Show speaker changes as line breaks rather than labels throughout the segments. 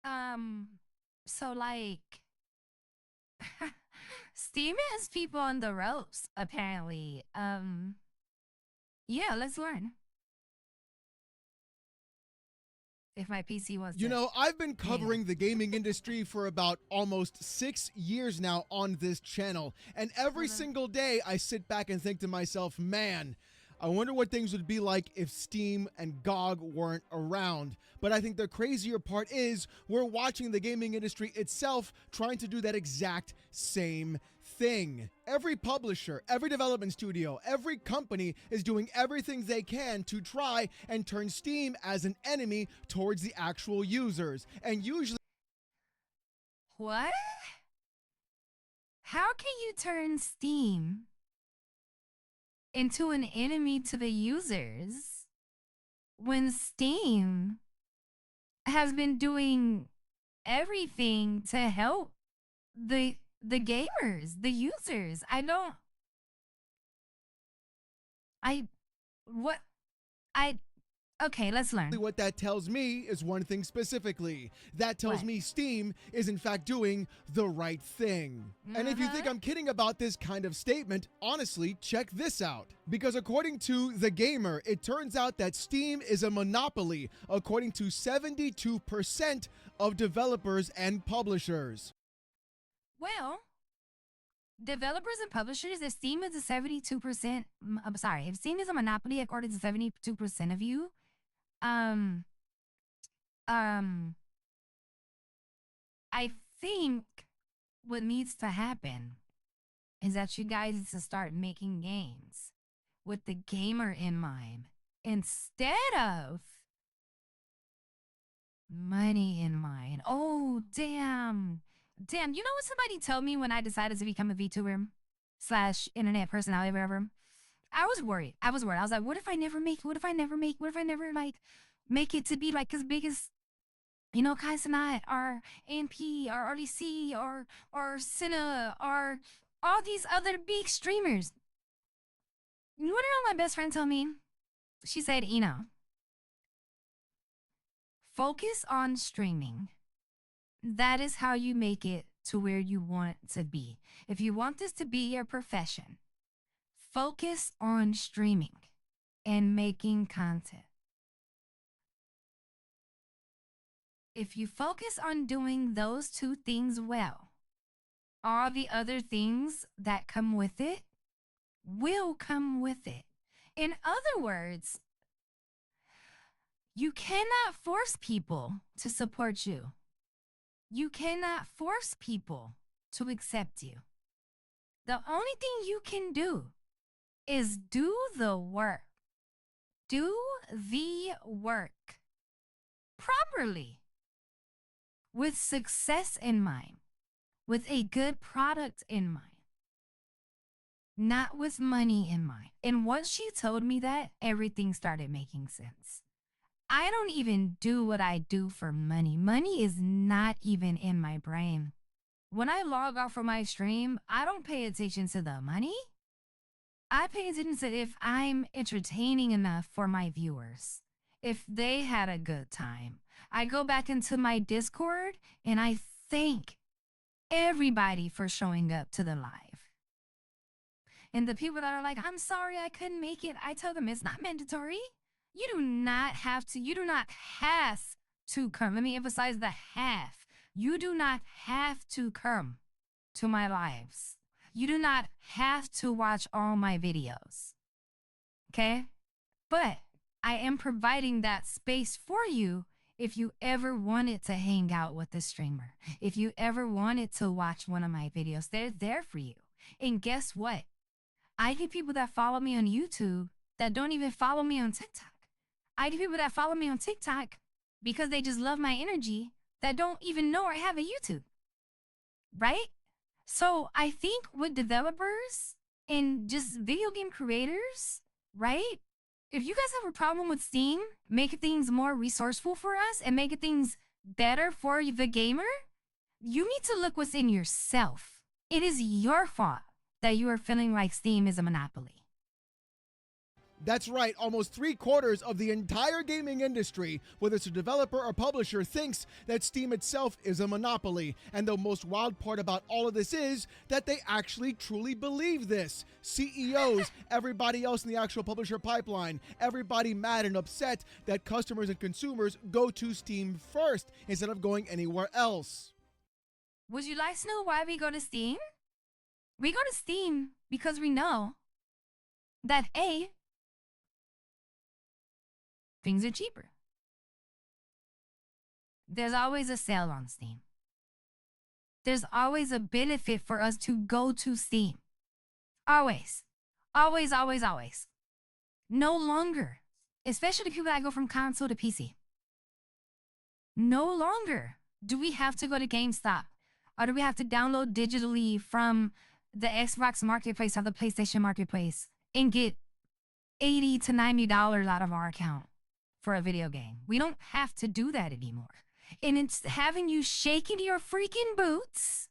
Um, so like Steam has people on the ropes, apparently. Yeah, let's learn. If my PC wants
You
to
know, I've been
hang
covering the gaming industry for about almost 6 years now on this channel, and every
on.
single day I sit back and think to myself, man, I wonder what things would be like if Steam and GOG weren't around. But I think the crazier part is we're watching the gaming industry itself trying to do that exact same thing. Every publisher, every development studio, every company is doing everything they can to try and turn Steam as an enemy towards the actual users. And usually,
What? How can you turn Steam into an enemy to the users when Steam has been doing everything to help the gamers, the users? I what I okay, let's learn.
what that tells me is one thing specifically. That tells
What?
me Steam is in fact doing the right thing. And if you think I'm kidding about this kind of statement, honestly, check this out. Because according to The Gamer, it turns out that Steam is a monopoly, according to 72% of developers and publishers.
Well, developers and publishers, if Steam is a 72%, I'm sorry, if Steam is a monopoly according to 72% of you, um, um, I think what needs to happen is that you guys need to start making games with the gamer in mind instead of money in mind. Oh, damn. Damn, you know what somebody told me when I decided to become a VTuber slash internet personality, whatever? I was worried. I was like, what if I never make, what if I never like make it to be like as big as, you know, Kai Cenat or AMP or RDC or Cinna or all these other big streamers. You wanna know what my best friend told me? She said, focus on streaming. That is how you make it to where you want to be. If you want this to be your profession, focus on streaming and making content. If you focus on doing those two things well, all the other things that come with it will come with it. In other words, you cannot force people to support you. You cannot force people to accept you. The only thing you can do is do the work. Do the work properly with success in mind, with a good product in mind, not with money in mind. And once she told me that, everything started making sense. I don't even do what I do for money. Money is not even in my brain. When I log off from my stream, I don't pay attention to the money. I pay attention to if I'm entertaining enough for my viewers, if they had a good time. I go back into my Discord and I thank everybody for showing up to the live. And the people that are like, I'm sorry I couldn't make it, I tell them it's not mandatory. You do not have to come. Let me emphasize the have. You do not have to come to my lives. You do not have to watch all my videos. Okay? But I am providing that space for you if you ever wanted to hang out with a streamer. If you ever wanted to watch one of my videos, they're there for you. And guess what? I get people that follow me on YouTube that don't even follow me on TikTok. I get people that follow me on TikTok because they just love my energy that don't even know I have a YouTube. Right? So I think with developers and just video game creators, right? If you guys have a problem with Steam, making things more resourceful for us and making things better for the gamer, you need to look within yourself. It is your fault that you are feeling like Steam is a monopoly.
That's right, almost 3/4 of the entire gaming industry, whether it's a developer or publisher, thinks that Steam itself is a monopoly. And the most wild part about all of this is that they actually truly believe this. CEOs, everybody else in the actual publisher pipeline, everybody mad and upset that customers and consumers go to Steam first instead of going anywhere else.
Would you like to know why we go to Steam? We go to Steam because we know that A, things are cheaper. There's always a sale on Steam. There's always a benefit for us to go to Steam. Always. Always, always, always. No longer, especially people that go from console to PC. No longer do we have to go to GameStop, or do we have to download digitally from the Xbox Marketplace or the PlayStation Marketplace and get $80 to $90 out of our account for a video game. We don't have to do that anymore. And it's having you shaking your freaking boots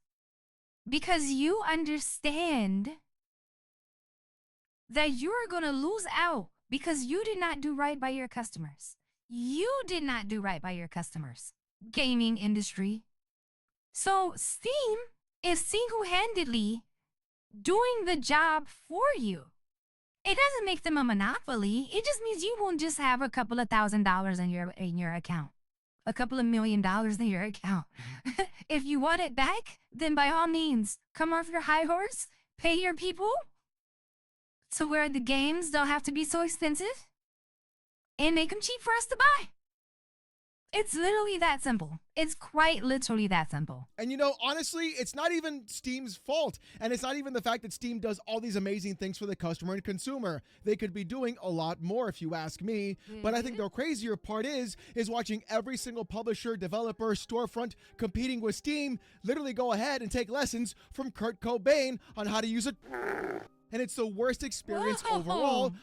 because you understand that you're going to lose out because you did not do right by your customers. You did not do right by your customers. Gaming industry. So Steam is single-handedly doing the job for you. It doesn't make them a monopoly. It just means you won't just have a couple of $1,000s in your account, a couple of $1 million in your account. If you want it back, then by all means, come off your high horse, pay your people to where the games don't have to be so expensive, and make them cheap for us to buy. It's literally that simple. It's quite literally that simple.
And you know, honestly, it's not even Steam's fault. And it's not even the fact that Steam does all these amazing things for the customer and consumer. They could be doing a lot more if you ask me. But I think the crazier part is watching every single publisher, developer, storefront competing with Steam literally go ahead and take lessons from Kurt Cobain on how to use it. And it's the worst experience overall.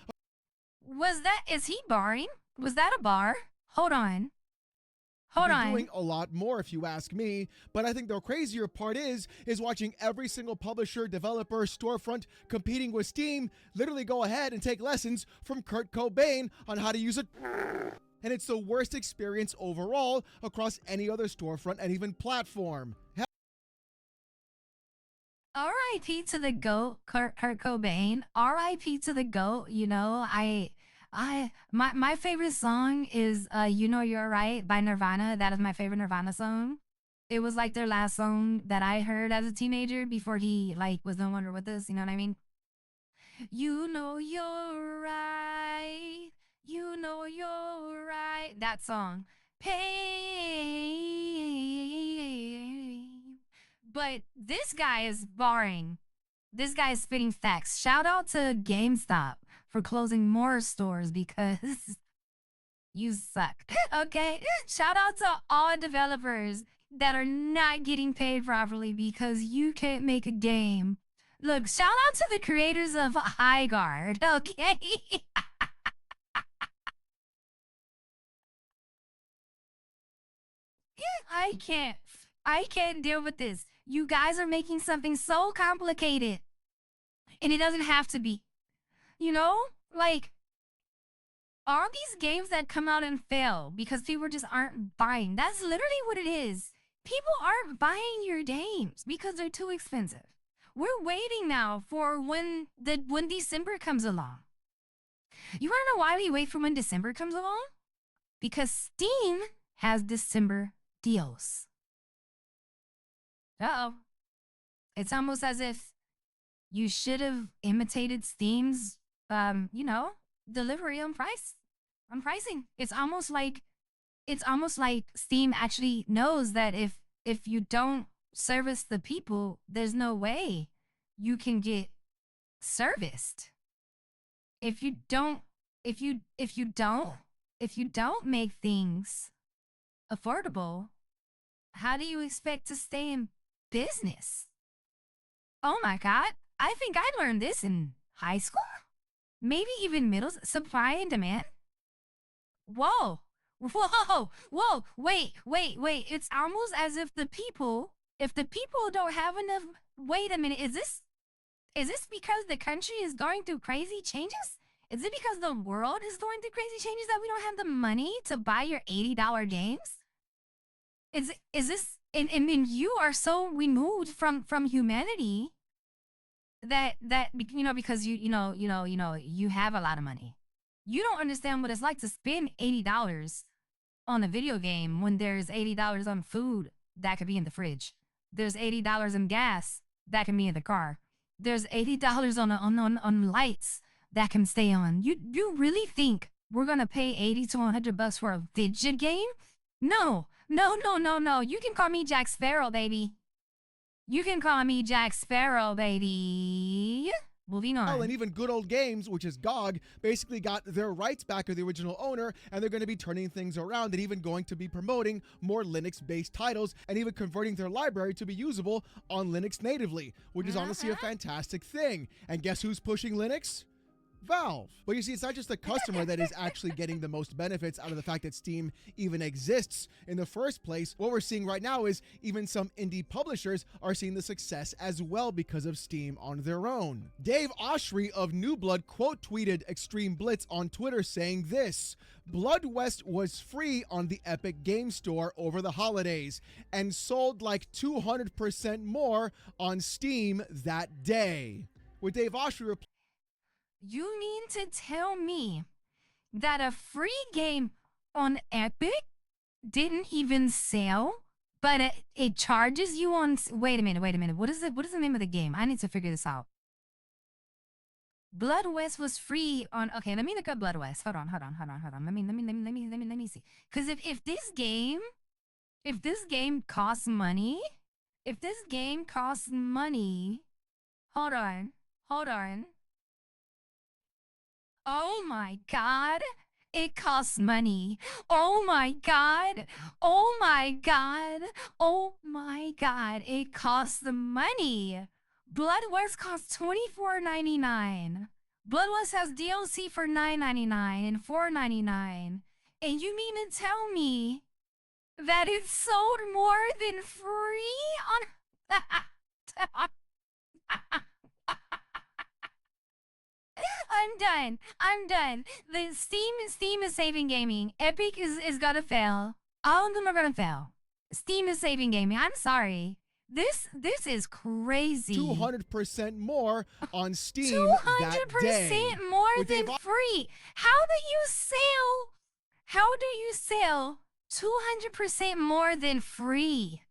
Is he barring? Was that a bar? Hold on.
Doing a lot more if you ask me. But I think the crazier part is watching every single publisher, developer, storefront competing with Steam literally go ahead and take lessons from Kurt Cobain on how to use it. And it's the worst experience overall across any other storefront and even platform.
R.I.P. to the GOAT, Kurt Cobain. R.I.P. to the GOAT. You know, my favorite song is You Know You're Right by Nirvana. That is my favorite Nirvana song. It was like their last song that I heard as a teenager before he was no longer with us, you know what I mean? You know you're right. You know you're right. That song. Pain. But this guy is barring. This guy is spitting facts. Shout out to GameStop for closing more stores because you suck. Okay? Shout out to all developers that are not getting paid properly because you can't make a game. Look, shout out to the creators of High Guard, okay? I can't deal with this. You guys are making something so complicated. And it doesn't have to be. You know? All these games that come out and fail because people just aren't buying. That's literally what it is. People aren't buying your games because they're too expensive. We're waiting now for when December comes along. You want to know why we wait for when December comes along? Because Steam has December deals. Uh-oh. It's almost as if you should have imitated Steam's, delivery on pricing. It's almost like Steam actually knows that if you don't service the people, there's no way you can get serviced. If you don't make things affordable, how do you expect to stay in business? Oh my God, I think I learned this in high school. Maybe even middle, supply and demand. Whoa, wait. It's almost as if the people don't have enough, wait a minute, is this because the country is going through crazy changes? Is it because the world is going through crazy changes that we don't have the money to buy your $80 games? Is this and then you are so removed from humanity that because you have a lot of money. You don't understand what it's like to spend $80 on a video game when there's $80 on food that could be in the fridge. There's $80 in gas that can be in the car. There's $80 on lights that can stay on. You really think we're gonna pay 80 to $100 for a video game? No, no, no, no, no. You can call me Jack Sparrow, baby. You can call me Jack Sparrow, baby. Moving on.
And even Good Old Games, which is GOG, basically got their rights back of the original owner, and they're going to be turning things around and even going to be promoting more Linux-based titles and even converting their library to be usable on Linux natively, which is honestly a fantastic thing. And guess who's pushing Linux? Valve. But you see, it's not just the customer that is actually getting the most benefits out of the fact that Steam even exists in the first place. What we're seeing right now is even some indie publishers are seeing the success as well because of Steam on their own. Dave Oshry of New Blood quote tweeted Extreme Blitz on Twitter saying this: Blood West was free on the Epic Game Store over the holidays and sold like 200% more on Steam that day. With Dave Oshry
You mean to tell me that a free game on Epic didn't even sell, but it charges you on... Wait a minute. What is the name of the game? I need to figure this out. Blood West was free on... Okay, let me look up Blood West. Hold on. Let me see. Because if this game costs money... Hold on. Oh my God, it costs money. Oh my God, it costs the money. Blood West costs $24.99. Blood West has DLC for $9.99 and $4.99. And you mean to tell me that it sold more than free on... I'm done. The Steam is saving gaming. Epic is gonna fail. All of them are gonna fail. Steam is saving gaming. I'm sorry. This is crazy.
200% more on Steam that day.
200% more than free. How do you sell 200% more than free?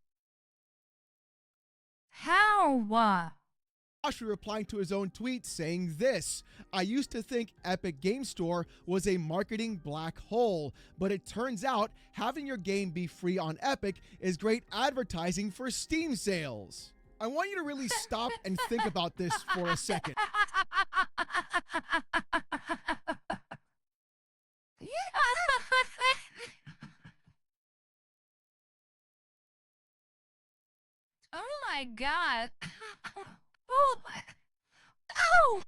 How?
Oshry replying to his own tweet saying this: I used to think Epic Game Store was a marketing black hole, but it turns out having your game be free on Epic is great advertising for Steam sales. I want you to really stop and think about this for a second.
Oh my God. Oh!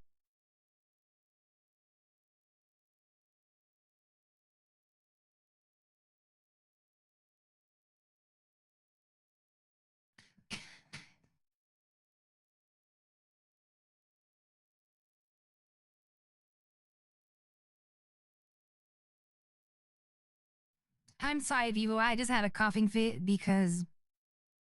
I'm sorry, Vivo. I just had a coughing fit because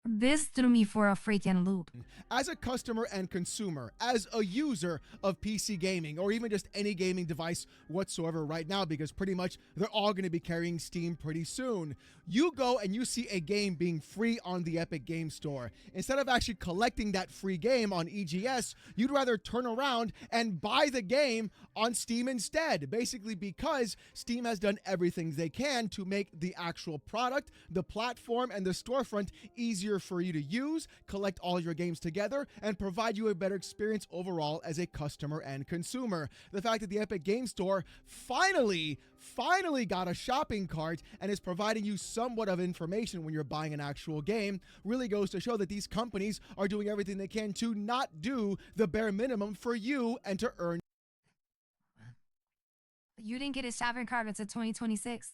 this threw me for a freaking loop.
As a customer and consumer, as a user of PC gaming, or even just any gaming device whatsoever right now, because pretty much they're all going to be carrying Steam pretty soon, you go and you see a game being free on the Epic Game Store. Instead of actually collecting that free game on EGS, you'd rather turn around and buy the game on Steam instead, basically because Steam has done everything they can to make the actual product, the platform, and the storefront easier for you to use, collect all your games together, and provide you a better experience overall as a customer and consumer. The fact that the Epic Game Store finally got a shopping cart and is providing you somewhat of information when you're buying an actual game really goes to show that these companies are doing everything they can to not do the bare minimum for you and to earn.
You didn't get a shopping cart until 2026.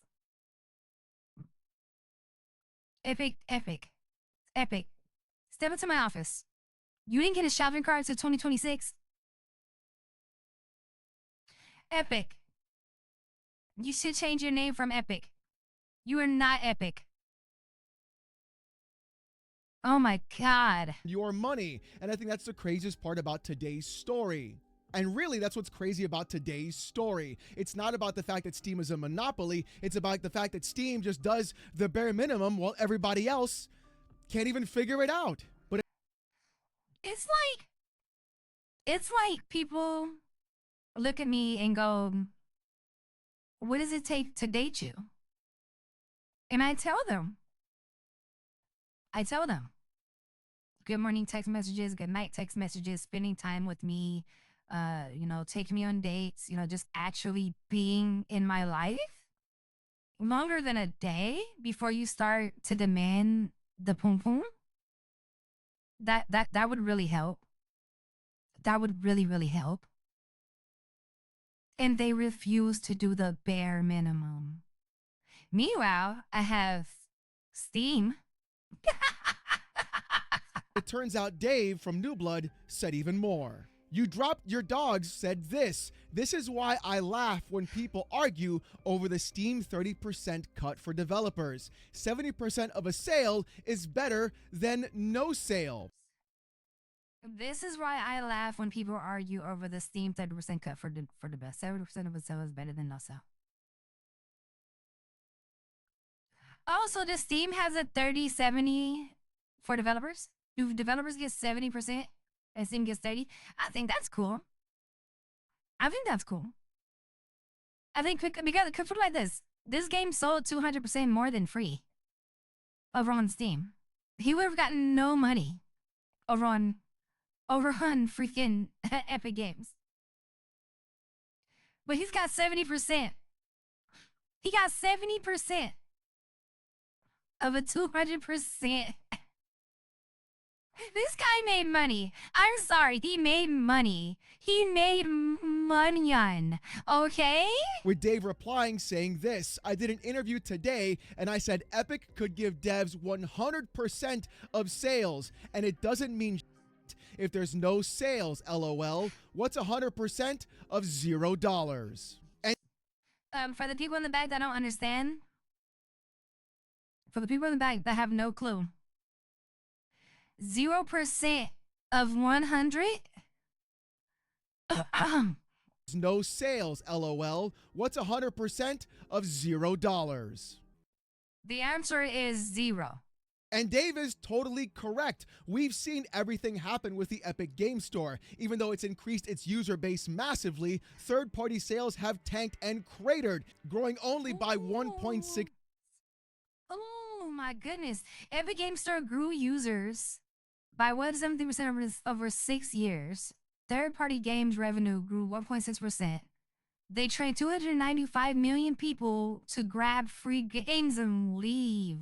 Epic. Step into my office. You didn't get a shopping cart until 2026. Epic. You should change your name from Epic. You are not Epic. Oh my God.
Your money. And I think that's the craziest part about today's story. And really, that's what's crazy about today's story. It's not about the fact that Steam is a monopoly. It's about the fact that Steam just does the bare minimum while everybody else can't even figure it out. But
it's like people look at me and go, what does it take to date you? And I tell them, good morning text messages, good night text messages, spending time with me, taking me on dates, just actually being in my life longer than a day before you start to demand the pum pum. That would really help. That would really, really help. And they refuse to do the bare minimum. Meanwhile, I have Steam.
it turns out Dave from New Blood said even more. You dropped your dogs said this. This is why I laugh when people argue over the Steam 30% cut for developers. 70% of a sale is better than no sale.
This is why I laugh when people argue over the Steam 30% cut for the best. 70% of a sale is better than no sale. Also, does Steam has a 30-70 for developers? Do developers get 70% and Steam gets 30? I think that's cool. I think because put it like this. This game sold 200% more than free over on Steam. He would have gotten no money over on freaking Epic Games. But he's got 70%. He got 70% of a 200%. This guy made money. I'm sorry, he made money. He made money on, okay?
With Dave replying saying this, I did an interview today and I said Epic could give devs 100% of sales and it doesn't mean if there's no sales, LOL. What's 100% of $0?
And for the people in the back that don't understand, for the people in the back that have no clue, 0% of 100
no sales, LOL. What's 100% of $0?
The answer is 0.
And Dave is totally correct. We've seen everything happen with the Epic Game Store. Even though it's increased its user base massively, third-party sales have tanked and cratered, growing only by 1.6.
Oh my goodness. Epic Game Store grew users by 170% over 6 years. Third-party games revenue grew 1.6%. They trained 295 million people to grab free games and leave.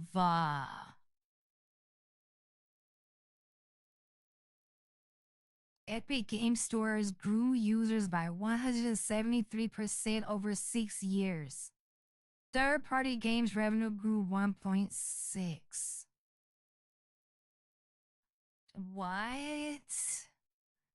Epic Game Stores grew users by 173% over 6 years. Third-party games revenue grew 1.6. What?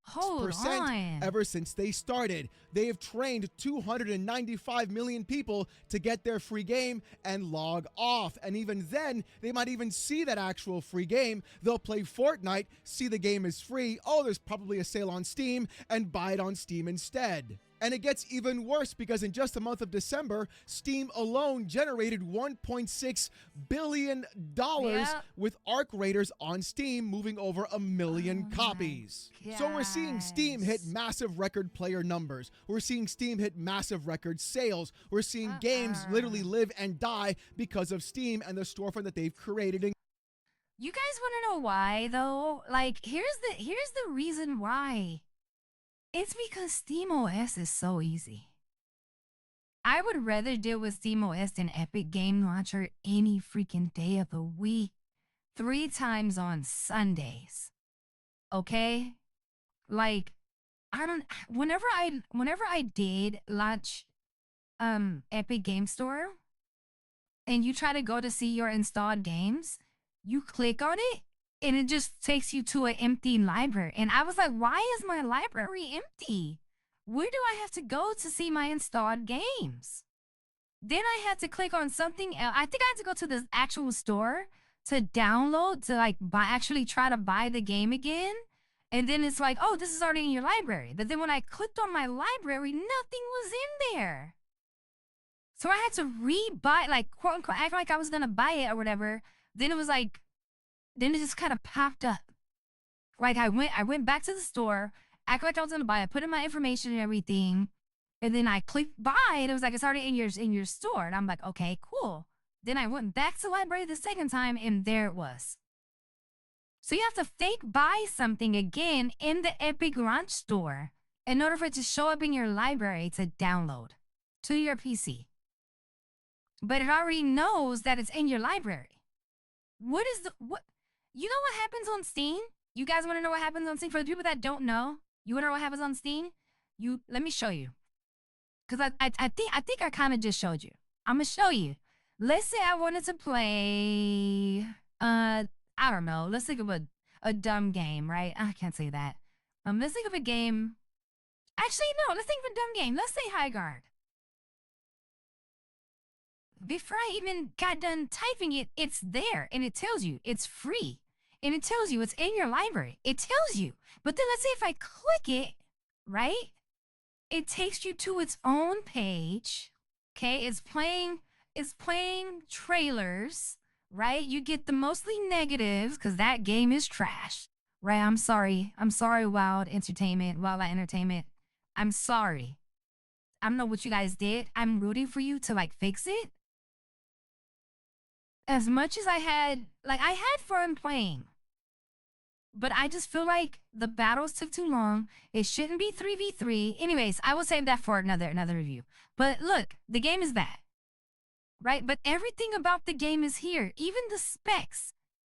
Hold on.
Ever since they started. They have trained 295 million people to get their free game and log off. And even then, they might even see that actual free game. They'll play Fortnite, see the game is free. Oh, there's probably a sale on Steam, and buy it on Steam instead. And it gets even worse because in just the month of December, Steam alone generated $1.6 billion with Arc Raiders on Steam, moving over 1 million copies. So we're seeing Steam hit massive record player numbers. We're seeing Steam hit massive record sales. We're seeing games literally live and die because of Steam and the storefront that they've created.
You guys want to know why, though? Like, here's the reason why. It's because SteamOS is so easy. I would rather deal with SteamOS than Epic Game Launcher any freaking day of the week, 3 times on Sundays. Okay? Like, whenever I did launch Epic Game Store and you try to go to see your installed games, you click on it and it just takes you to an empty library. And I was like, why is my library empty? Where do I have to go to see my installed games? Then I had to click on something else. I think I had to go to the actual store to download, to like buy, actually try to buy the game again. And then it's like, oh, this is already in your library. But then when I clicked on my library, nothing was in there. So I had to re-buy, like, quote unquote, act like I was gonna buy it or whatever. Then it was like, then it just kind of popped up. Like I went back to the store, act like I was gonna buy it, put in my information and everything, and then I clicked buy, and it was like it's already in your store, and I'm like, okay, cool. Then I went back to the library the second time, and there it was. So you have to fake buy something again in the Epic Launch Store in order for it to show up in your library to download to your PC. But it already knows that it's in your library. What is the what? You know what happens on Steam? You guys want to know what happens on Steam? For the people that don't know, you want to know what happens on Steam? Let me show you. Because I think I kind of just showed you. I'm gonna show you. Let's say I wanted to play I don't know. Let's think of a dumb game, right? I can't say that. Let's think of a game. Actually, no, let's think of a dumb game. Let's say High Guard. Before I even got done typing it, it's there and it tells you it's free. And it tells you it's in your library. It tells you. But then let's say if I click it, right? It takes you to its own page. Okay, it's playing trailers, right? You get the mostly negatives because that game is trash. Right? I'm sorry. Wild Entertainment. I'm sorry. I don't know what you guys did. I'm rooting for you to like fix it. As much as I had fun playing. But I just feel like the battles took too long. It shouldn't be 3v3. Anyways, I will save that for another review. But look, the game is bad. Right? But everything about the game is here. Even the specs.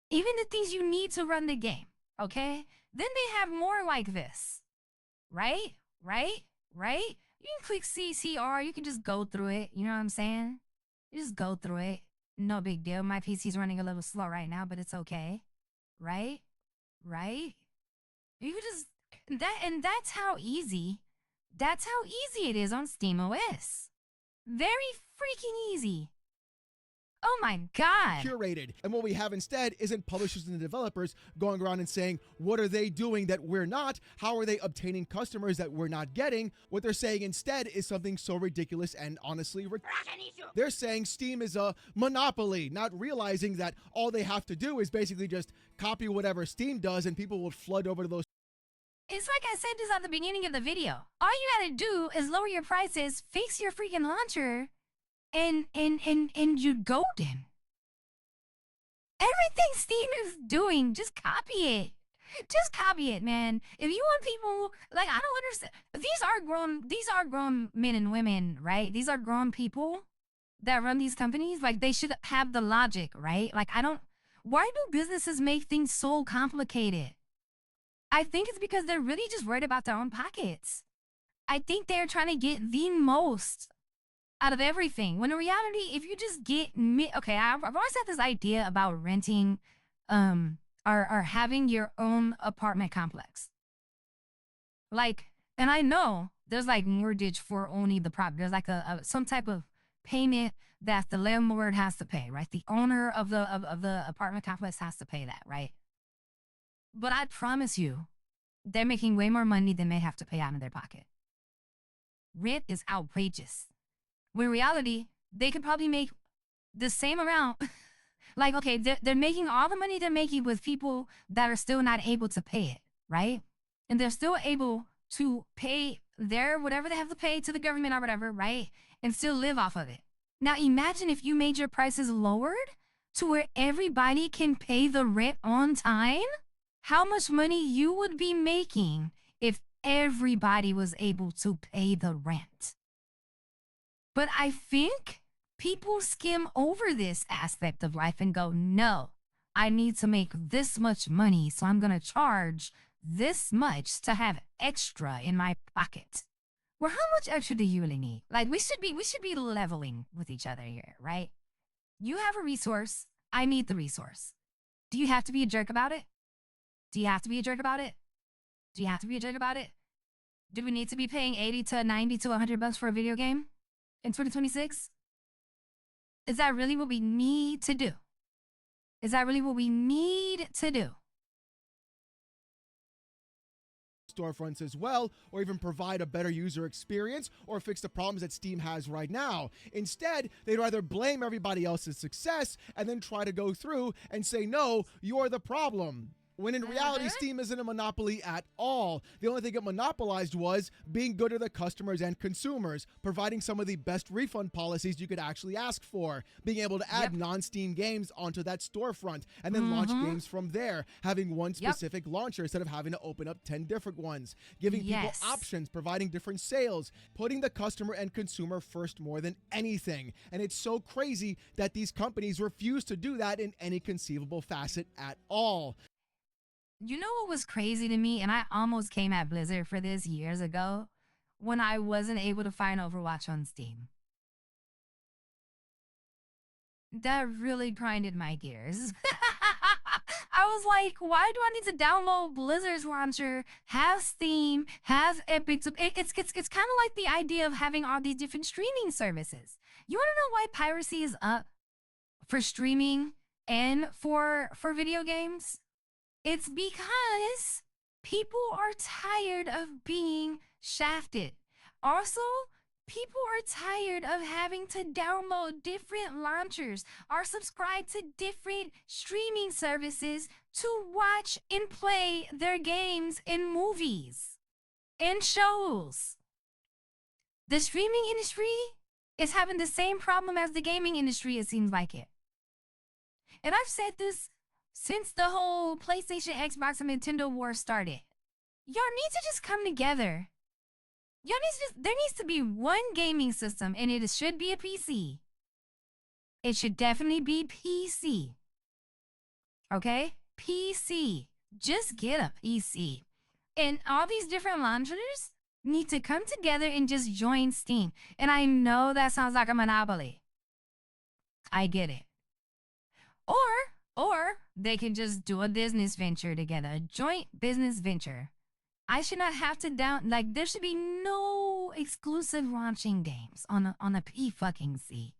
Even the things you need to run the game. Okay? Then they have more like this. Right? Right? Right? You can click CCR. You can just go through it. You know what I'm saying? You just go through it. No big deal. My PC's running a little slow right now, but it's okay. Right? Right? You could just that's how easy it is on SteamOS. Very freaking easy. Oh my God.
Curated. And what we have instead isn't publishers and developers going around and saying, what are they doing that we're not? How are they obtaining customers that we're not getting? What they're saying instead is something so ridiculous and honestly they're saying Steam is a monopoly, not realizing that all they have to do is basically just copy whatever Steam does and people will flood over to those.
It's like I said this at the beginning of the video. All you gotta do is lower your prices, fix your freaking launcher, and you're golden. Everything Steam is doing, just copy it. Just copy it, man. If you want people, like, I don't understand. These are grown men and women, right? These are grown people that run these companies. Like, they should have the logic, right? Like, why do businesses make things so complicated? I think it's because they're really just worried about their own pockets. I think they're trying to get the most out of everything. When in reality, if you just get okay, I've always had this idea about renting, or having your own apartment complex. Like, and I know there's like mortgage for only the property. There's like some type of payment that the landlord has to pay, right? The owner of the apartment complex has to pay that, right? But I promise you, they're making way more money than they have to pay out of their pocket. Rent is outrageous. When in reality, they could probably make the same amount. Like, okay, they're making all the money they're making with people that are still not able to pay it, right? And they're still able to pay their whatever they have to pay to the government or whatever, right? And still live off of it. Now, imagine if you made your prices lowered to where everybody can pay the rent on time. How much money you would be making if everybody was able to pay the rent. But I think people skim over this aspect of life and go, no, I need to make this much money, so I'm going to charge this much to have extra in my pocket. Well, how much extra do you really need? Like, we should be leveling with each other here, right? You have a resource. I need the resource. Do you have to be a jerk about it? Do you have to be a jerk about it? Do you have to be a jerk about it? Do we need to be paying 80 to 90 to 100 bucks for a video game in 2026? Is that really what we need to do? Is that really what we need to do?
Storefronts as well, or even provide a better user experience or fix the problems that Steam has right now. Instead, they'd rather blame everybody else's success and then try to go through and say, no, you're the problem. When in reality, Steam isn't a monopoly at all. The only thing it monopolized was being good to the customers and consumers, providing some of the best refund policies you could actually ask for, being able to add non-Steam games onto that storefront, and then launch games from there, having one specific launcher instead of having to open up 10 different ones, giving people options, providing different sales, putting the customer and consumer first more than anything. And it's so crazy that these companies refuse to do that in any conceivable facet at all.
You know what was crazy to me? And I almost came at Blizzard for this years ago when I wasn't able to find Overwatch on Steam. That really grinded my gears. I was like, why do I need to download Blizzard's launcher, have Steam, have Epic? It's kind of like the idea of having all these different streaming services. You want to know why piracy is up for streaming and for video games? It's because people are tired of being shafted. Also, people are tired of having to download different launchers or subscribe to different streaming services to watch and play their games and movies and shows. The streaming industry is having the same problem as the gaming industry, it seems like it. And I've said this since the whole PlayStation, Xbox, and Nintendo war started. Y'all need to just come together. There needs to be one gaming system, and it should be a PC. It should definitely be PC. Okay? PC. Just get a PC. And all these different launchers need to come together and just join Steam. And I know that sounds like a monopoly. I get it. Or they can just do a business venture together, a joint business venture. I should not have to there should be no exclusive launching games on a P-fucking-C.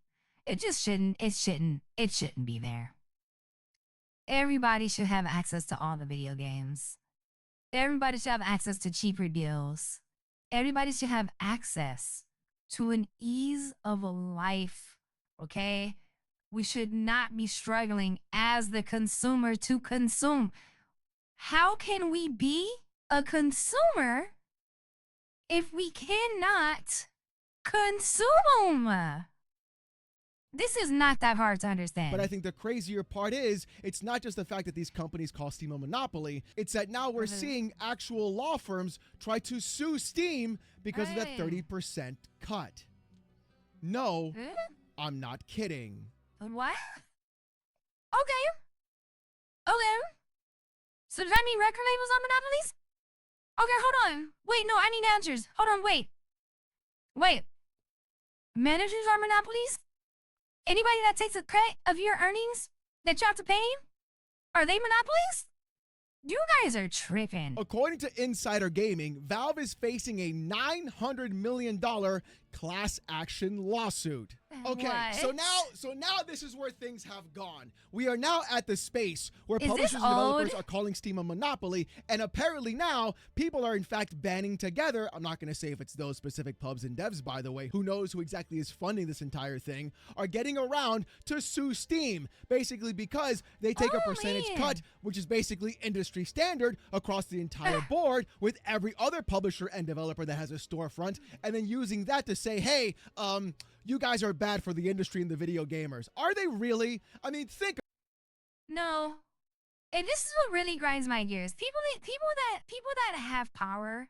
It shouldn't be there. Everybody should have access to all the video games. Everybody should have access to cheaper deals. Everybody should have access to an ease of a life, okay? We should not be struggling as the consumer to consume. How can we be a consumer if we cannot consume? This is not that hard to understand.
But I think the crazier part is, it's not just the fact that these companies call Steam a monopoly, it's that now we're seeing actual law firms try to sue Steam because of that 30% cut. No, I'm not kidding.
What? Okay. So does that mean record labels are monopolies? Okay, hold on. Wait, no, I need answers. Hold on, wait. Managers are monopolies? Anybody that takes a cut of your earnings that you have to pay? Are they monopolies? You guys are tripping.
According to Insider Gaming, Valve is facing a $900 million class action lawsuit. Okay, so now this is where things have gone. We are now at the space where publishers and developers are calling Steam a monopoly, and apparently now people are in fact banding together. I'm not going to say if it's those specific pubs and devs, by the way. Who knows who exactly is funding this entire thing? Are getting around to sue Steam, basically because they take a percentage cut, which is basically industry standard across the entire board with every other publisher and developer that has a storefront, and then using that to say, hey, you guys are bad for the industry and the video gamers. Are they really? I mean, think.
No. And this is what really grinds my gears. People that have power,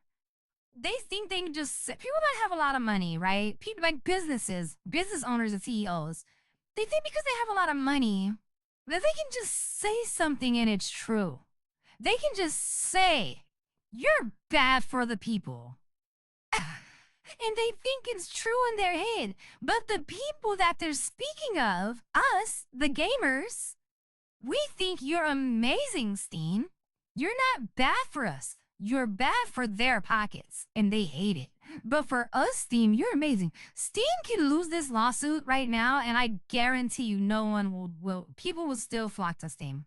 they think they can just, people that have a lot of money, right? People like business owners and CEOs, they think because they have a lot of money that they can just say something and it's true. They can just say, you're bad for the people. And they think it's true in their head. But the people that they're speaking of, us, the gamers, we think you're amazing, Steam. You're not bad for us. You're bad for their pockets and they hate it. But for us, Steam, you're amazing. Steam can lose this lawsuit right now, and I guarantee you no one will people will still flock to Steam.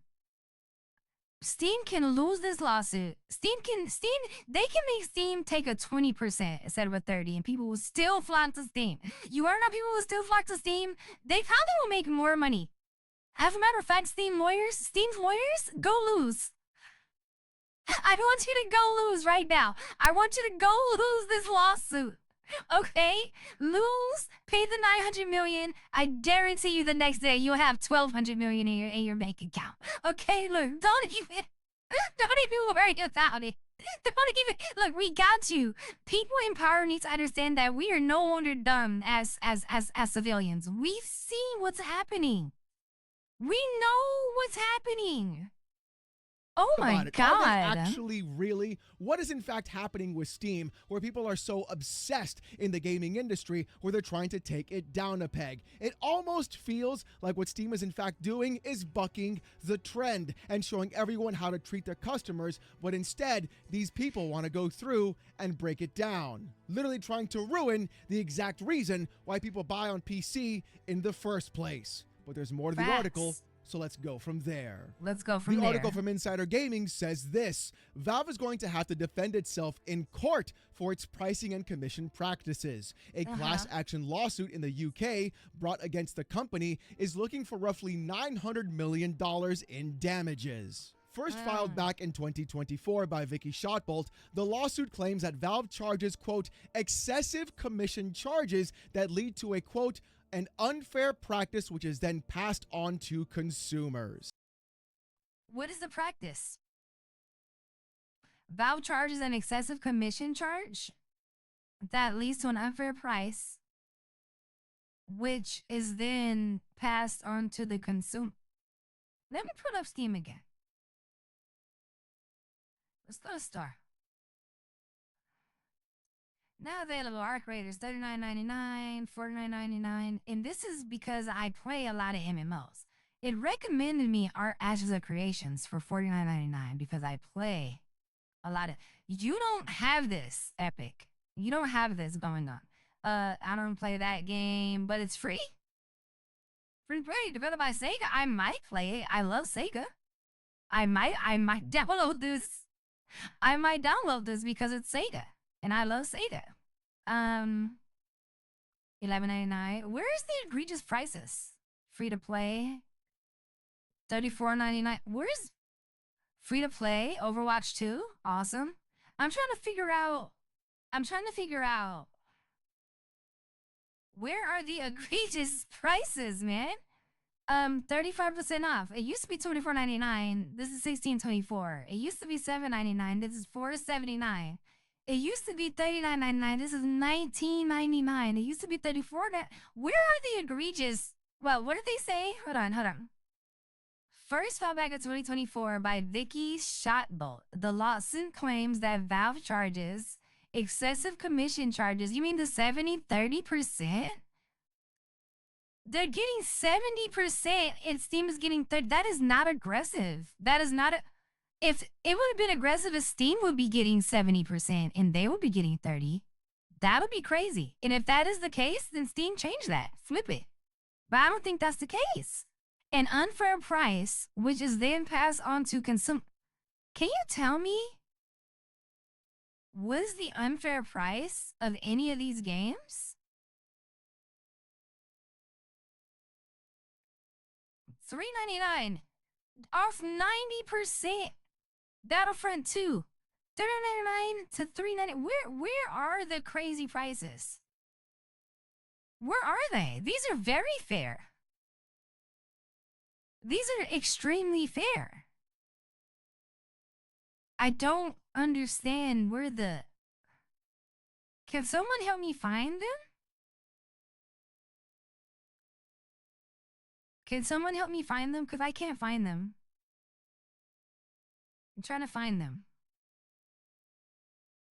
Steam can lose this lawsuit. They can make Steam take a 20% instead of a 30, and people will still flock to Steam. You are not people will still flock to Steam. They probably will make more money. As a matter of fact, Steam's lawyers, go lose. I want you to go lose right now. I want you to go lose this lawsuit. Okay? Lose, pay the $900 million. I guarantee you the next day you'll have $1,200 million in your bank account. Okay? Look, don't even worry about it. Look, we got you. People in power need to understand that we are no longer dumb as civilians. We've seen what's happening. We know what's happening. Oh my God.
Actually, really, what is in fact happening with Steam, where people are so obsessed in the gaming industry where they're trying to take it down a peg? It almost feels like what Steam is in fact doing is bucking the trend and showing everyone how to treat their customers, but instead, these people want to go through and break it down, literally trying to ruin the exact reason why people buy on PC in the first place. But there's more to the article. So let's go from there. The article from Insider Gaming says this: Valve is going to have to defend itself in court for its pricing and commission practices. A class action lawsuit in the UK brought against the company is looking for roughly $900 million in damages. First filed back in 2024 by Vicky Shotbolt, the lawsuit claims that Valve charges, quote, excessive commission charges that lead to a, quote, an unfair practice which is then passed on to consumers.
What is the practice? Valve charges an excessive commission charge that leads to an unfair price, which is then passed on to the consumer. Let me put up Steam again. Let's go to Star. Now available Arc Raiders, $39.99, $49.99, and this is because I play a lot of MMOs. It recommended me Art Ashes of Creations for $49.99 because I play a lot of. You don't have this, Epic. You don't have this going on. I don't play that game, but it's free. Free play, developed by Sega. I might play it. I love Sega. I might download this. I might download this because it's Sega. And I love Sega. $11.99. Where's the egregious prices? Free to play. $34.99. Where's free to play? Overwatch 2. Awesome. I'm trying to figure out. Where are the egregious prices, man? 35% off. It used to be $24.99. This is $16.24. It used to be $7.99. This is $4.79. It used to be $39.99. This is $19.99. It used to be $34. Where are the egregious? Well, what did they say? Hold on. First filed back in 2024 by Vicky Shotbolt. The lawsuit claims that Valve charges excessive commission charges. You mean the 30%? They're getting 70% and Steam is getting 30%. That is not aggressive. That is not a... If it would have been aggressive, if Steam would be getting 70% and they would be getting 30%, that would be crazy. And if that is the case, then Steam change that. Flip it. But I don't think that's the case. An unfair price, which is then passed on to consumer. Can you tell me what is the unfair price of any of these games? $3.99 off 90%. Battlefront 2, $39.99 to $3.99. Where are the crazy prices? Where are they? These are very fair. These are extremely fair. I don't understand where the... Can someone help me find them? Can someone help me find them? Because I can't find them. I'm trying to find them.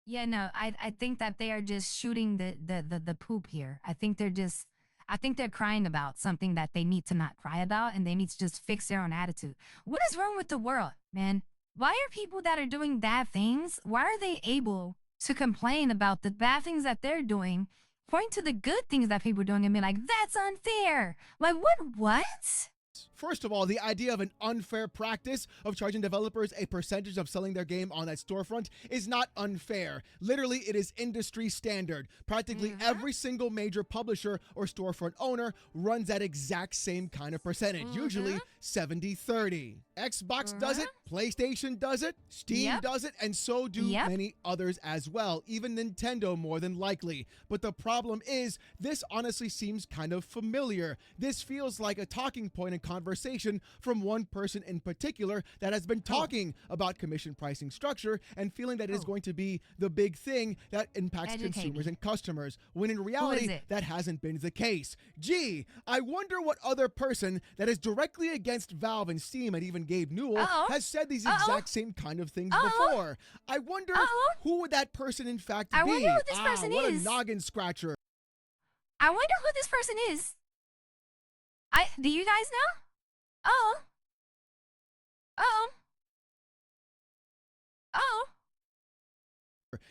Yeah, no, I think that they are just shooting the poop here. I think they're crying about something that they need to not cry about, and they need to just fix their own attitude. What is wrong with the world, man? Why are people that are doing bad things, why are they able to complain about the bad things that they're doing, point to the good things that people are doing and be like, that's unfair? Like, what?
First of all, the idea of an unfair practice of charging developers a percentage of selling their game on that storefront is not unfair. Literally, it is industry standard. Practically every single major publisher or storefront owner runs that exact same kind of percentage, usually 70-30. Xbox does it, PlayStation does it, Steam does it, and so do many others as well, even Nintendo more than likely. But the problem is, this honestly seems kind of familiar. This feels like a talking point in conversation from one person in particular that has been talking about commission pricing structure and feeling that it is going to be the big thing that impacts consumers and customers, when in reality that hasn't been the case. Gee, I wonder what other person that is directly against Valve and Steam and even Gabe Newell has said these exact same kind of things before. I wonder who would that person in fact be?
I wonder who this person
what
is.
A noggin scratcher.
I wonder who this person is. Do you guys know? Oh.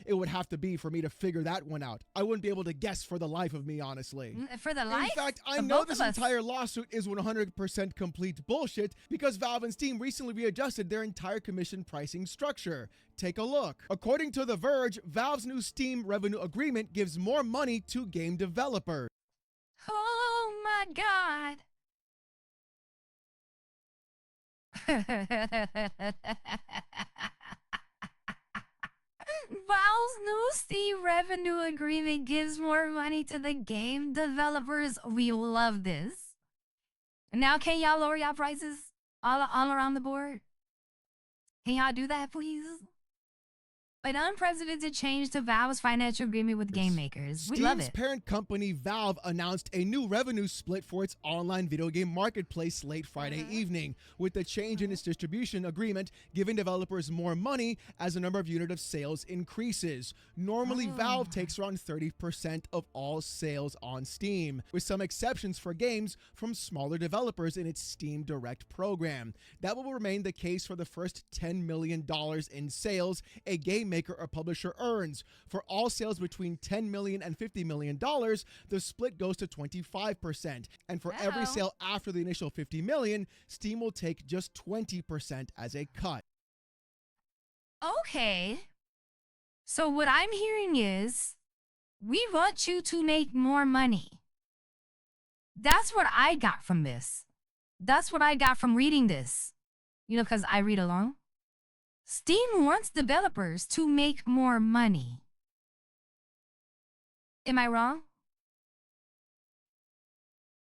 It would have to be for me to figure that one out. I wouldn't be able to guess for the life of me, honestly.
For the life?
In fact, I know this entire lawsuit is 100% complete bullshit because Valve and Steam recently readjusted their entire commission pricing structure. Take a look. According to The Verge, Valve's new Steam revenue agreement gives more money to game developers.
Oh my God. Valve's new Steam revenue agreement gives more money to the game developers. We love this. Now, can y'all lower y'all prices all around the board? Can y'all do that, please? An unprecedented change to Valve's financial agreement with game makers. We love it.
Steam's parent company Valve announced a new revenue split for its online video game marketplace late Friday evening, with the change in its distribution agreement giving developers more money as the number of unit of sales increases. Normally, Valve takes around 30% of all sales on Steam, with some exceptions for games from smaller developers in its Steam Direct program. That will remain the case for the first $10 million in sales a game maker or publisher earns. For all sales between $10 million and $50 million, the split goes to 25%. And for every sale after the initial $50 million, Steam will take just 20% as a cut.
Okay. So what I'm hearing is, we want you to make more money. That's what I got from this. That's what I got from reading this. You know, because I read along. Steam wants developers to make more money. Am I wrong?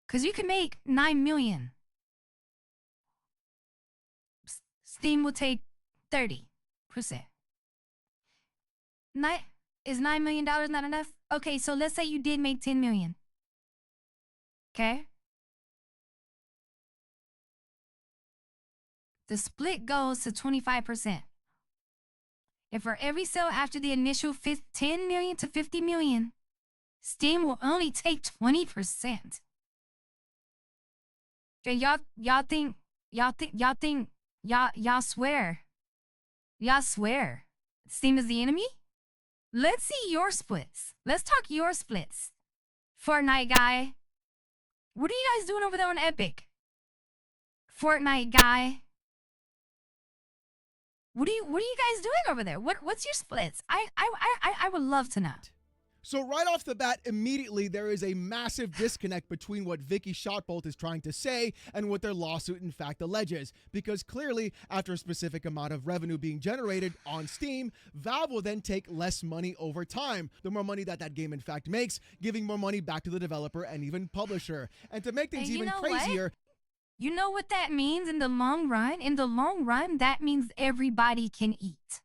Because you can make $9 million. Steam will take 30%. Is $9 million not enough? Okay, so let's say you did make $10 million. Okay? The split goes to 25%. And for every sale after the initial $10 million to $50 million, Steam will only take 20%. Okay, y'all swear Steam is the enemy? Let's see your splits. Let's talk your splits. Fortnite guy. What are you guys doing over there on Epic? Fortnite guy. What are you guys doing over there? What's your splits? I would love to know.
So right off the bat, immediately there is a massive disconnect between what Vicky Shotbolt is trying to say and what their lawsuit in fact alleges. Because clearly, after a specific amount of revenue being generated on Steam, Valve will then take less money over time. The more money that game in fact makes, giving more money back to the developer and even publisher. And to make things even crazier,
you know what that means in the long run? In the long run, that means everybody can eat.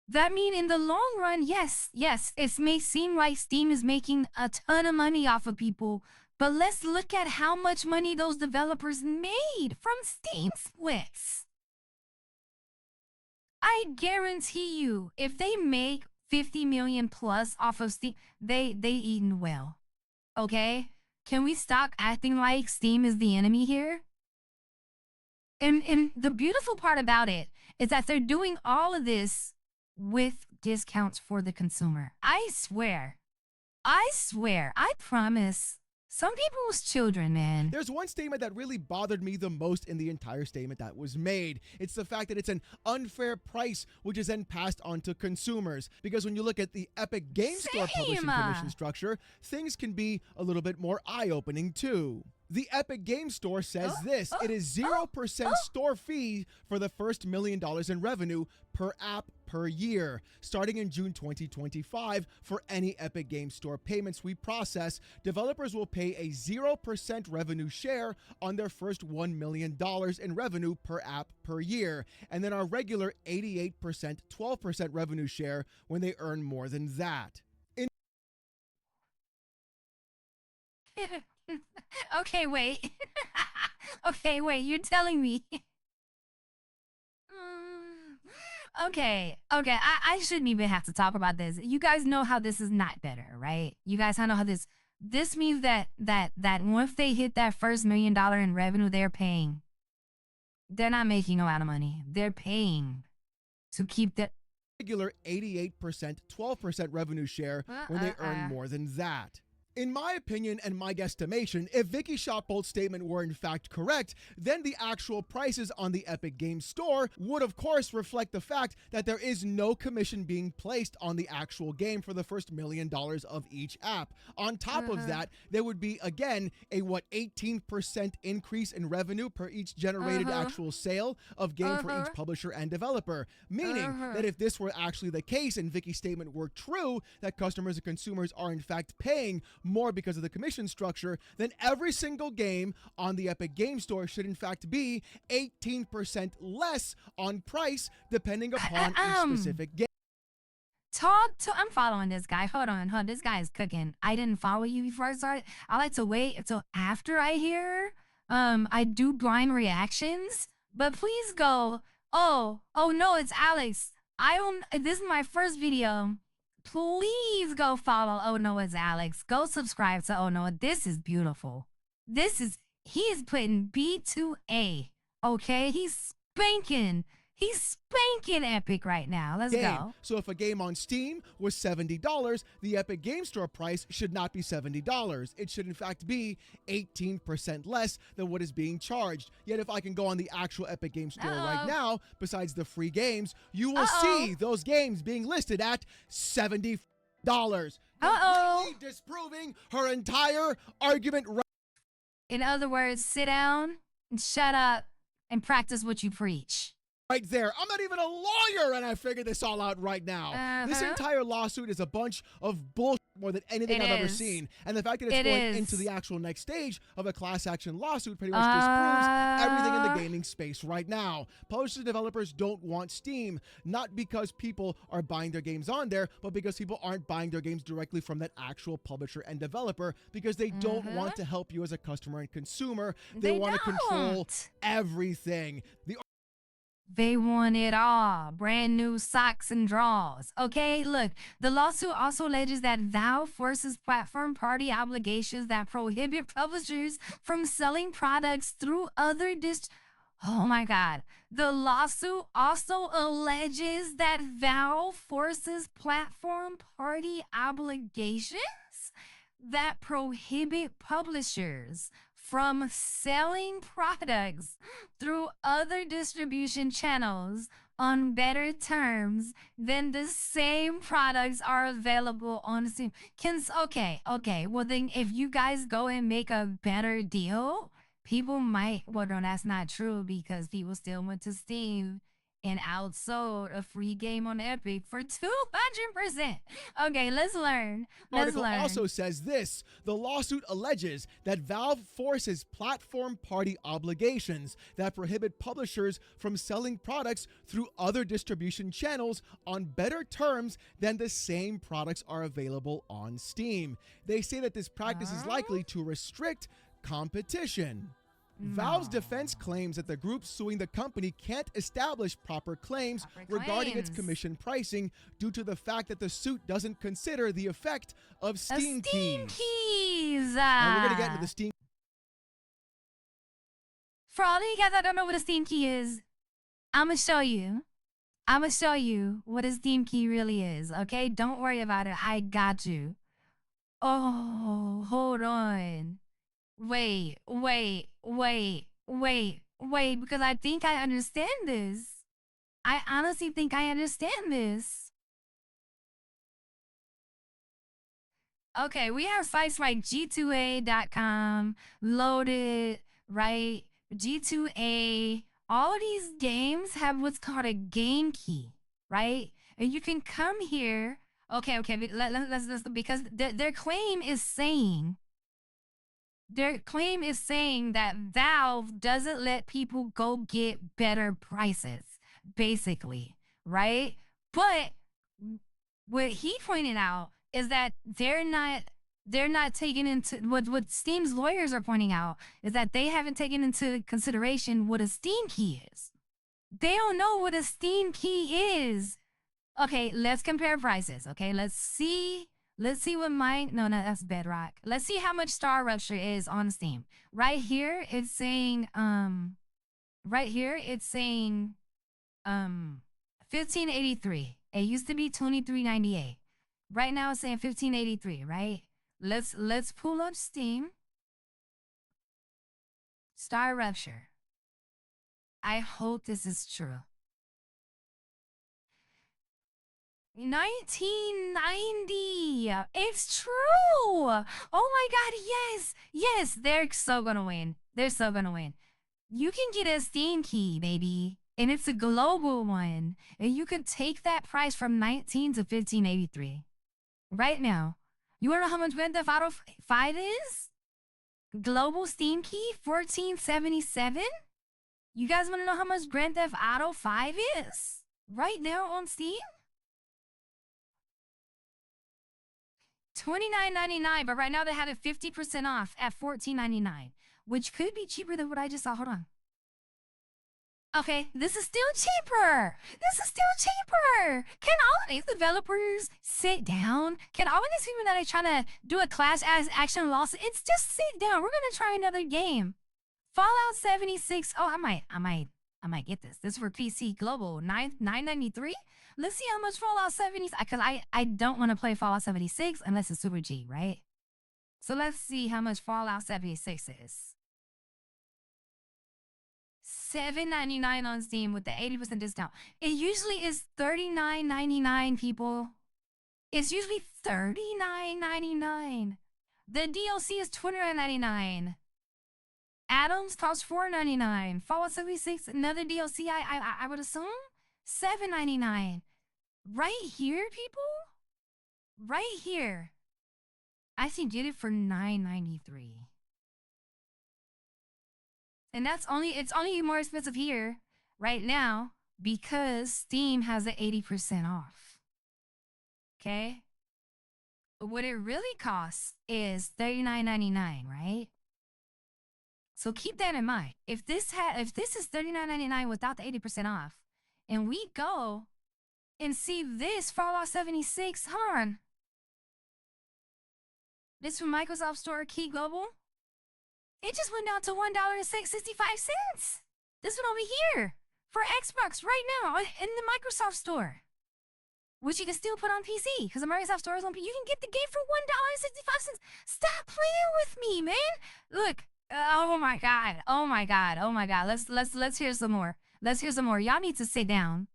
That means in the long run, yes, it may seem like Steam is making a ton of money off of people, but let's look at how much money those developers made from Steam splits. I guarantee you, if they make 50 million plus off of Steam, they eaten well. Okay? Can we stop acting like Steam is the enemy here? And the beautiful part about it is that they're doing all of this with discounts for the consumer. I promise. Some people's children, man.
There's one statement that really bothered me the most in the entire statement that was made. It's the fact that it's an unfair price, which is then passed on to consumers. Because when you look at the Epic Game Store publishing commission structure, things can be a little bit more eye-opening too. The Epic Game Store says this. It is 0% store fee for the first $1 million in revenue per app per year. Starting in June 2025, for any Epic Game Store payments we process, developers will pay a 0% revenue share on their first $1 million in revenue per app per year, and then our regular 88%, 12% revenue share when they earn more than that.
Okay, wait. Okay, wait, you're telling me. Okay, I shouldn't even have to talk about this. You guys know how this is not better, right? You guys know how this means that once they hit that first $1 million in revenue, they're not making a lot of money. They're paying to keep that
regular 88%, 12% revenue share when they earn more than that. In my opinion and my guesstimation, if Vicky Shotbolt's statement were in fact correct, then the actual prices on the Epic Games Store would of course reflect the fact that there is no commission being placed on the actual game for the first $1 million of each app. On top of that, there would be again a 18% increase in revenue per each generated actual sale of game for each publisher and developer. Meaning that if this were actually the case and Vicky's statement were true, that customers and consumers are in fact paying more because of the commission structure, then every single game on the Epic Game Store should in fact be 18% less on price depending upon each specific game.
I'm following this guy. Hold on. This guy is cooking. I didn't follow you before I started. I like to wait until after I hear. I do blind reactions, but please go. Oh no, it's Alex. This is my first video. Please go follow Oh No, It's Alex. Go subscribe to Oh No. This is beautiful. He is putting B2A. Okay? He's spanking Epic right now. Let's go.
So if a game on Steam was $70, the Epic Game Store price should not be $70. It should in fact be 18% less than what is being charged. Yet if I can go on the actual Epic Game Store right now, besides the free games, you will see those games being listed at $70. Completely disproving her entire argument.
In other words, sit down and shut up and practice what you preach.
Right there. I'm not even a lawyer and I figured this all out right now. This entire lawsuit is a bunch of bullshit more than anything I've ever seen. And the fact that it's going into the actual next stage of a class action lawsuit pretty much disproves everything in the gaming space right now. Publishers and developers don't want Steam, not because people are buying their games on there, but because people aren't buying their games directly from that actual publisher and developer because they don't want to help you as a customer and consumer. They want to control everything.
They want it all. Brand new socks and drawers. Okay, look, the lawsuit also alleges that Valve forces platform party obligations that prohibit publishers from selling products through other Oh my God. The lawsuit also alleges that Valve forces platform party obligations that prohibit publishers from selling products through other distribution channels on better terms than the same products are available on Steam. Okay. Well, then if you guys go and make a better deal, people might, well, no, that's not true because people still went to Steam and outsold a free game on Epic for 200%. Okay, let's learn.
The article also says this. The lawsuit alleges that Valve forces platform party obligations that prohibit publishers from selling products through other distribution channels on better terms than the same products are available on Steam. They say that this practice is likely to restrict competition. Valve's defense claims that the group suing the company can't establish proper claims regarding its commission pricing due to the fact that the suit doesn't consider the effect of Steam keys.
keys.
And we're going to get into the Steam
For all of you guys that don't know what a Steam key is, I'm gonna show you. I'm gonna show you what a Steam key really is. Okay, don't worry about it. I got you. Oh, hold on. Wait, because I think I understand this. I honestly think I understand this. Okay, we have sites like G2A.com, Loaded, right? G2A. All of these games have what's called a game key, right? And you can come here. Okay, let's because their claim is saying that Valve doesn't let people go get better prices, basically, right? But what he pointed out is that they're not taking into what Steam's lawyers are pointing out is that they haven't taken into consideration what a Steam key is. They don't know what a Steam key is. Okay, let's compare prices. Okay, let's see what mine. No, that's Bedrock. Let's see how much Star Rupture is on Steam. Right here, it's saying 1583. It used to be 2398. Right now it's saying 1583, right? Let's pull up Steam. Star Rupture. I hope this is true. 1990. It's true. Oh my god, yes. Yes, they're so gonna win. They're so gonna win. You can get a Steam key, baby. And it's a global one. And you can take that price from 19 to 1583. Right now. You wanna know how much Grand Theft Auto 5 is? Global Steam key, 1477? You guys wanna know how much Grand Theft Auto 5 is? Right now on Steam? $29.99, but right now they have it 50% off at $14.99, which could be cheaper than what I just saw. Hold on. Okay, this is still cheaper. Can all of these developers sit down? Can all of these people that are trying to do a class action lawsuit, it's just sit down. We're gonna try another game. Fallout 76. Oh, I might get this. This is for PC Global. $9.93. Let's see how much Fallout 76. Because I don't want to play Fallout 76 unless it's Super G, right? So let's see how much Fallout 76 is. $7.99 on Steam with the 80% discount. It usually is $39.99, people. It's usually $39.99. The DLC is $29.99. Adams costs $4.99. Fallout 76, another DLC, I would assume, $7.99. Right here, people? Right here. I think get it for $9.93. And it's only more expensive here right now because Steam has the 80% off. Okay? What it really costs is $39.99, right? So keep that in mind. If this is $39.99 without the 80% off, and we go and see this Fallout 76, hold on. This from Microsoft Store Key Global. It just went down to $1.65. This one over here for Xbox right now in the Microsoft Store, which you can still put on PC because the Microsoft Store is on PC. You can get the game for $1.65. Stop playing with me, man. Look. Oh my god. Let's hear some more. Y'all need to sit down.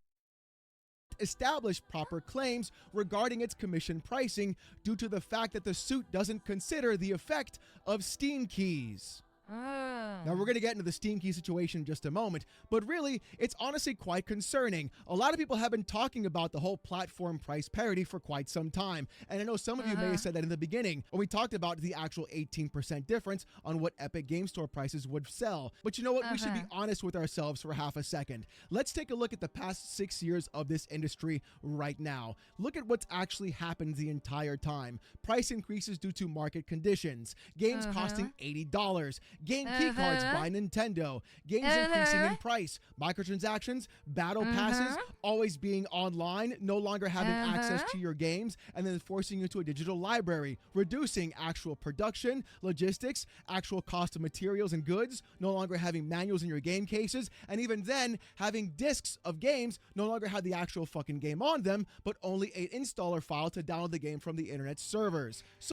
Establish proper claims regarding its commission pricing due to the fact that the suit doesn't consider the effect of Steam keys. Now, we're going to get into the Steam key situation in just a moment, but really, it's honestly quite concerning. A lot of people have been talking about the whole platform price parity for quite some time, and I know some of you may have said that in the beginning when we talked about the actual 18% difference on what Epic Game Store prices would sell. But you know what? We should be honest with ourselves for half a second. Let's take a look at the past 6 years of this industry right now. Look at what's actually happened the entire time. Price increases due to market conditions, games costing $80, game key cards by Nintendo, games increasing in price, microtransactions, battle passes, always being online, no longer having access to your games, and then forcing you to a digital library, reducing actual production, logistics, actual cost of materials and goods, no longer having manuals in your game cases, and even then having discs of games no longer have the actual fucking game on them, but only an installer file to download the game from the internet servers. So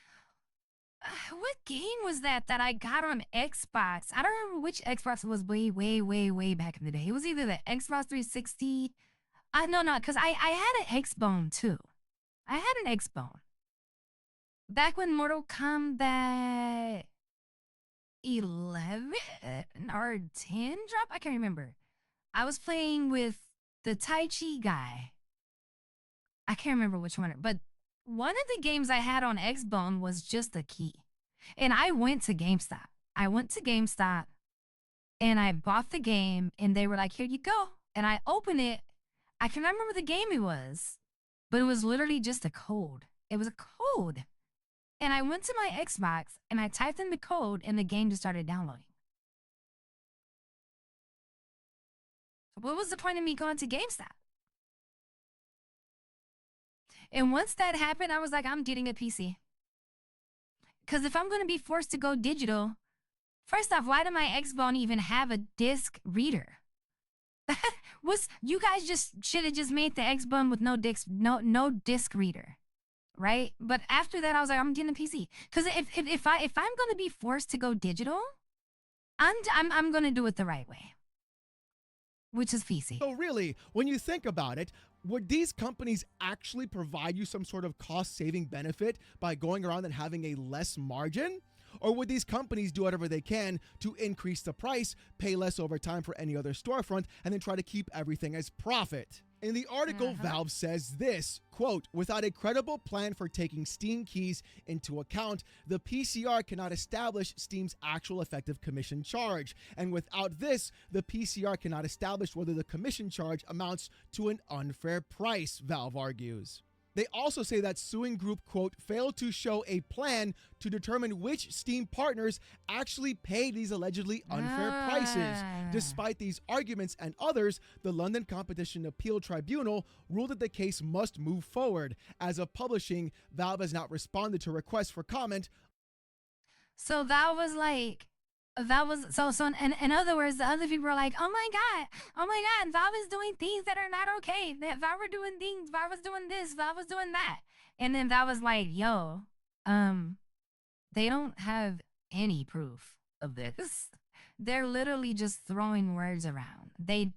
what game was that I got on Xbox? I don't remember which Xbox it was way back in the day. It was either the Xbox 360. No, because I had an Xbone too. I had an Xbone. Back when Mortal Kombat 11 or 10 dropped? I can't remember. I was playing with the Tai Chi guy. I can't remember which one, but one of the games I had on Xbone was just a key. And I went to GameStop. And I bought the game and they were like, here you go. And I opened it. I cannot remember the game it was, but it was literally just a code. It was a code. And I went to my Xbox and I typed in the code and the game just started downloading. What was the point of me going to GameStop? And once that happened, I was like, I'm getting a PC. Because if I'm going to be forced to go digital, first off, why did my Xbone even have a disc reader? You guys should have just made the Xbone with no disc reader, right? But after that, I was like, I'm getting a PC. Because if I'm going to be forced to go digital, I'm going to do it the right way, which is PC.
So really, when you think about it, would these companies actually provide you some sort of cost-saving benefit by going around and having a less margin? Or would these companies do whatever they can to increase the price, pay less over time for any other storefront, and then try to keep everything as profit? In the article, Valve says this, quote, without a credible plan for taking Steam keys into account, the PCR cannot establish Steam's actual effective commission charge. And without this, the PCR cannot establish whether the commission charge amounts to an unfair price, Valve argues. They also say that Suing Group, quote, failed to show a plan to determine which Steam partners actually paid these allegedly unfair prices. Despite these arguments and others, the London Competition Appeal Tribunal ruled that the case must move forward. As of publishing, Valve has not responded to requests for comment.
So that was like, so in other words, the other people were like, oh my God, Valve is doing things that are not okay. Valve were doing things, Valve was doing this, Valve was doing that. And then Valve was like, yo, they don't have any proof of this. They're literally just throwing words around. They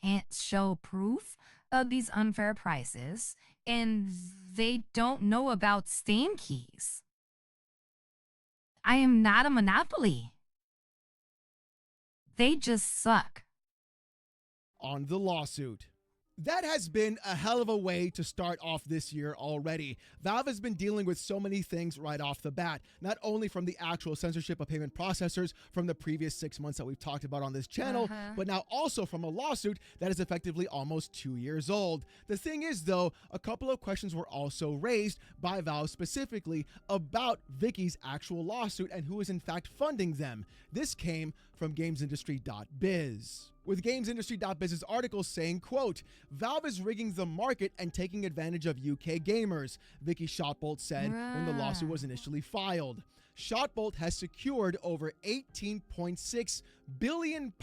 can't show proof of these unfair prices, and they don't know about Steam keys. I am not a monopoly. They just suck.
On the lawsuit. That has been a hell of a way to start off this year already. Valve has been dealing with so many things right off the bat, not only from the actual censorship of payment processors from the previous 6 months that we've talked about on this channel, but now also from a lawsuit that is effectively almost 2 years old. The thing is, though, a couple of questions were also raised by Valve specifically about Vicky's actual lawsuit and who is in fact funding them. This came from GamesIndustry.biz. With GamesIndustry.biz's article saying, quote, Valve is rigging the market and taking advantage of UK gamers, Vicky Shotbolt said when the lawsuit was initially filed. Shotbolt has secured over £18.6 billion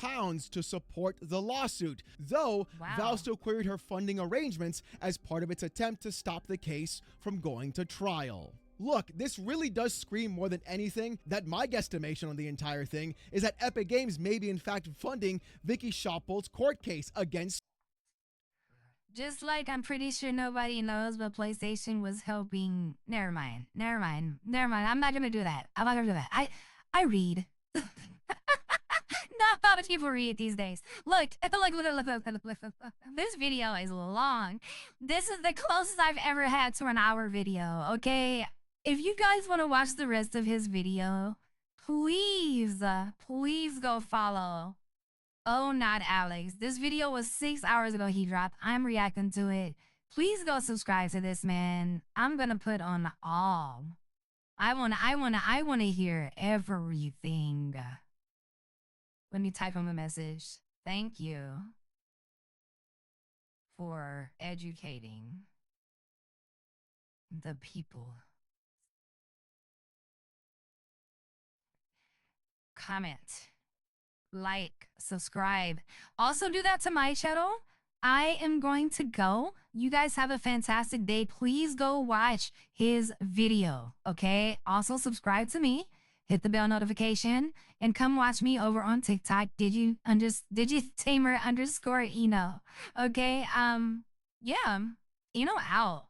to support the lawsuit, though Valve still queried her funding arrangements as part of its attempt to stop the case from going to trial. Look, this really does scream more than anything that my guesstimation on the entire thing is that Epic Games may be in fact funding Vicky Shotbolt's court case against.
Just like I'm pretty sure nobody knows, but PlayStation was helping. Never mind. I'm not gonna do that. I read. Not a lot of people read these days. Look. This video is long. This is the closest I've ever had to an hour video, okay? If you guys want to watch the rest of his video, please go follow Oh Not Alex. This video was 6 hours ago he dropped. I'm reacting to it. Please go subscribe to this man. I'm gonna put on all I wanna hear everything. Let me type him a message. Thank you for educating the people. Comment, like, subscribe. Also, do that to my channel. I am going to go. You guys have a fantastic day. Please go watch his video, okay? Also, subscribe to me, hit the bell notification, and come watch me over on TikTok. Tamer _Eno. Okay? Yeah. Eno out.